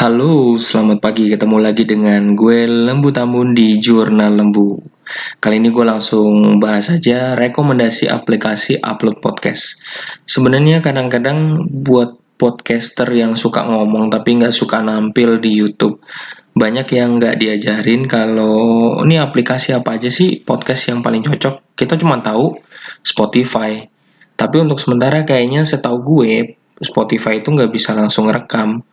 Halo, selamat pagi. Ketemu lagi dengan gue Lembu Tambun di Jurnal Lembu. Kali ini gue langsung bahas aja rekomendasi aplikasi upload podcast. Sebenarnya kadang-kadang buat podcaster yang suka ngomong tapi nggak suka nampil di YouTube, banyak yang nggak diajarin kalau ini aplikasi apa aja sih podcast yang paling cocok. Kita cuma tahu Spotify. Tapi untuk sementara kayaknya setahu gue Spotify itu nggak bisa langsung rekam.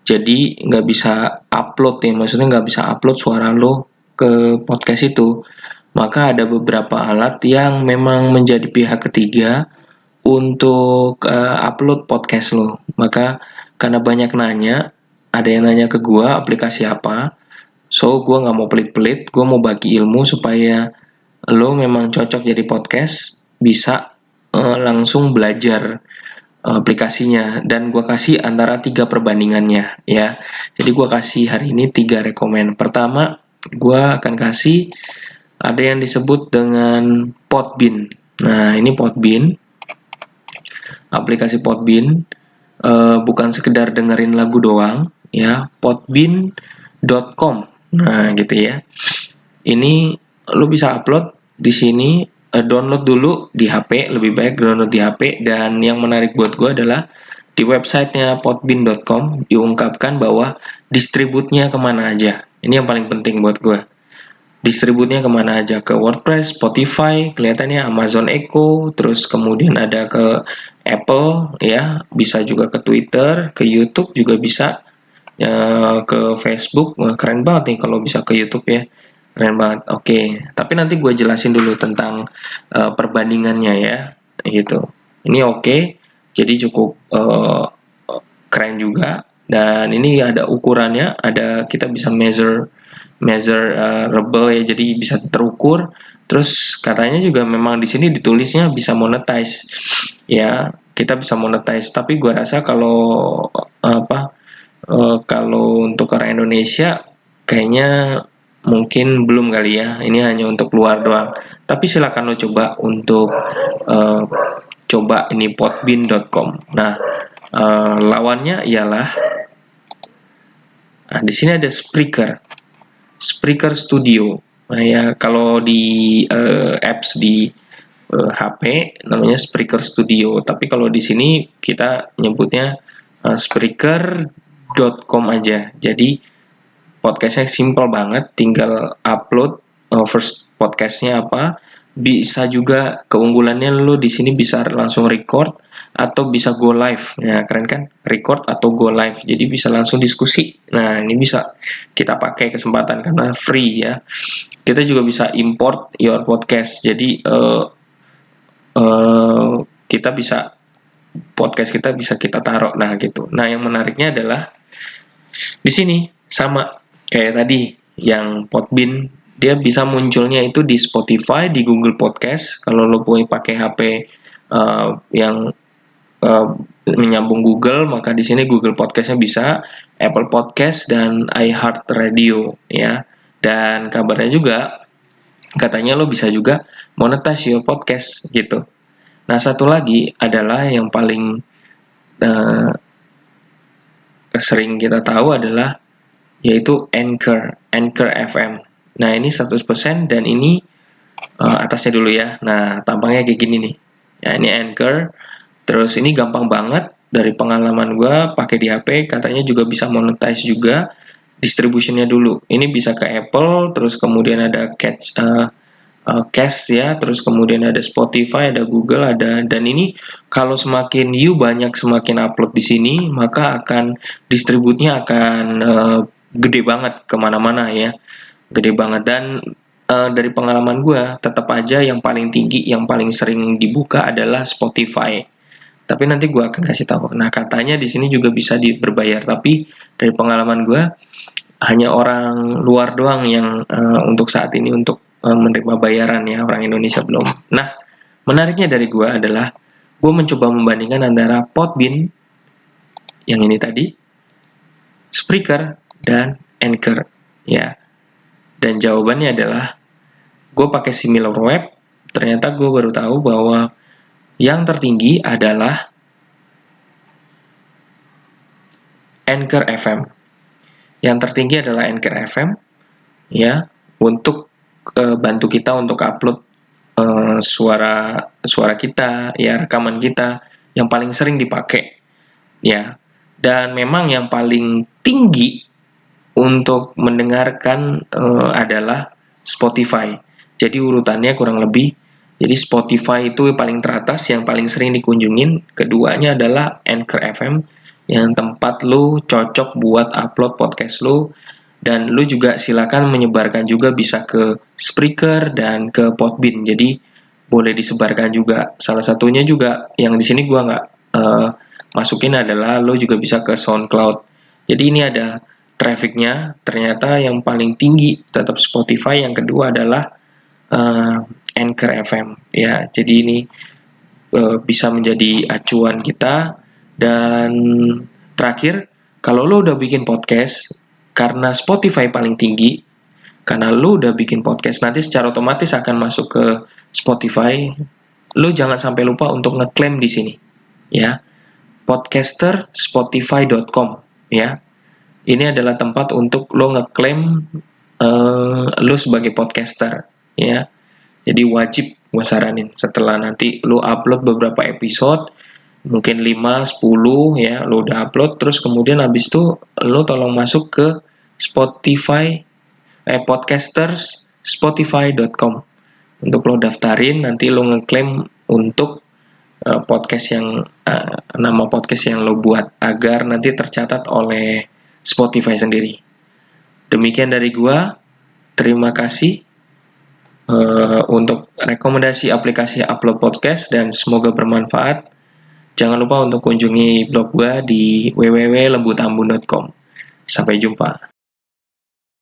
Jadi nggak bisa upload ya, maksudnya nggak bisa upload suara lo ke podcast itu. Maka ada beberapa alat yang memang menjadi pihak ketiga untuk upload podcast lo. Maka karena banyak nanya, ada yang nanya ke gua aplikasi apa. So gua nggak mau pelit-pelit, gua mau bagi ilmu supaya lo memang cocok jadi podcast, bisa langsung belajar aplikasinya, dan gue kasih antara 3 perbandingannya ya. Jadi gue kasih hari ini 3 rekomen. Pertama, gue akan kasih ada yang disebut dengan Podbean. Nah, ini Podbean, aplikasi Podbean, bukan sekedar dengerin lagu doang ya. Podbean.com. Nah, gitu ya. Ini lo bisa upload di sini, download dulu di HP, lebih baik download di HP. Dan yang menarik buat gue adalah di websitenya podbean.com diungkapkan bahwa distributnya kemana aja. Ini yang paling penting buat gue. Distributnya kemana aja, ke WordPress, Spotify, kelihatannya Amazon Echo, terus kemudian ada ke Apple ya, bisa juga ke Twitter, ke YouTube juga bisa, ke Facebook. Wah, keren banget nih kalau bisa ke YouTube ya. Keren banget. Oke, tapi nanti gue jelasin dulu tentang perbandingannya ya, gitu. Ini oke, jadi cukup keren juga. Dan ini ada ukurannya, ada kita bisa measurable ya, jadi bisa terukur. Terus katanya juga memang di sini ditulisnya bisa monetize ya, kita bisa monetize. Tapi gue rasa kalau kalau untuk orang Indonesia kayaknya mungkin belum kali ya. Ini hanya untuk luar doang. Tapi silakan lo coba untuk coba ini podbean.com. Nah, lawannya ialah di sini ada Spreaker Studio. Nah ya, kalau di apps di HP namanya Spreaker Studio. Tapi kalau di sini kita nyebutnya Spreaker.com aja. Jadi podcastnya simple banget, tinggal upload first podcastnya apa. Bisa juga keunggulannya lo di sini bisa langsung record atau bisa go live. Nah, keren kan? Record atau go live. Jadi bisa langsung diskusi. Nah, ini bisa kita pakai kesempatan karena free ya. Kita juga bisa import your podcast. Jadi kita bisa podcast kita bisa kita taruh. Nah, gitu. Nah, yang menariknya adalah di sini sama kayak tadi yang Podbean, dia bisa munculnya itu di Spotify, di Google Podcast. Kalau lo punya pakai HP yang menyambung Google, maka di sini Google Podcastnya bisa, Apple Podcast dan iHeartRadio ya. Dan kabarnya juga katanya lo bisa juga monetize your podcast gitu. Nah, satu lagi adalah yang paling sering kita tahu adalah yaitu Anchor FM. Nah, ini 100% dan ini atasnya dulu ya. Nah, tampangnya kayak gini nih. Ya, ini Anchor. Terus ini gampang banget, dari pengalaman gue pakai di HP, katanya juga bisa monetize juga. Distributionnya dulu. Ini bisa ke Apple, terus kemudian ada Cast ya, terus kemudian ada Spotify, ada Google, ada. Dan ini kalau semakin semakin upload di sini, maka akan distributnya akan gede banget kemana-mana ya, gede banget. Dan dari pengalaman gue, tetap aja yang paling tinggi, yang paling sering dibuka adalah Spotify. Tapi nanti gue akan kasih tahu. Nah, katanya di sini juga bisa berbayar, tapi dari pengalaman gue hanya orang luar doang yang untuk saat ini untuk menerima bayaran ya, orang Indonesia belum. Nah, menariknya dari gue adalah gue mencoba membandingkan antara Podbean yang ini tadi, Spreaker, dan Anchor ya. Dan jawabannya adalah gue pakai SimilarWeb. Ternyata gue baru tahu bahwa yang tertinggi adalah Anchor FM. Yang tertinggi adalah Anchor FM ya, untuk bantu kita untuk upload suara kita ya, rekaman kita yang paling sering dipakai ya. Dan memang yang paling tinggi untuk mendengarkan adalah Spotify. Jadi urutannya kurang lebih, jadi Spotify itu paling teratas, yang paling sering dikunjungin. Keduanya adalah Anchor FM, yang tempat lu cocok buat upload podcast lu. Dan lu juga silakan menyebarkan juga, bisa ke Spreaker dan ke Podbean. Jadi boleh disebarkan juga. Salah satunya juga yang di sini gua nggak masukin adalah lu juga bisa ke SoundCloud. Jadi ini ada trafficnya. Ternyata yang paling tinggi tetap Spotify, yang kedua adalah Anchor FM ya. Jadi ini bisa menjadi acuan kita. Dan terakhir, kalau lo udah bikin podcast, karena Spotify paling tinggi, karena lo udah bikin podcast, nanti secara otomatis akan masuk ke Spotify. Lo jangan sampai lupa untuk ngeklaim di sini ya, podcasterspotify.com ya. Ini adalah tempat untuk lo ngeklaim lo sebagai podcaster ya. Jadi wajib gue saranin setelah nanti lo upload beberapa episode, mungkin 5, 10 ya, lo udah upload, terus kemudian habis itu lo tolong masuk ke Spotify, podcasterspotify.com untuk lo daftarin, nanti lo ngeklaim untuk podcast yang nama podcast yang lo buat, agar nanti tercatat oleh Spotify sendiri. Demikian dari gua. Terima kasih untuk rekomendasi aplikasi upload podcast, dan semoga bermanfaat. Jangan lupa untuk kunjungi blog gua di www.lembutambun.com. Sampai jumpa.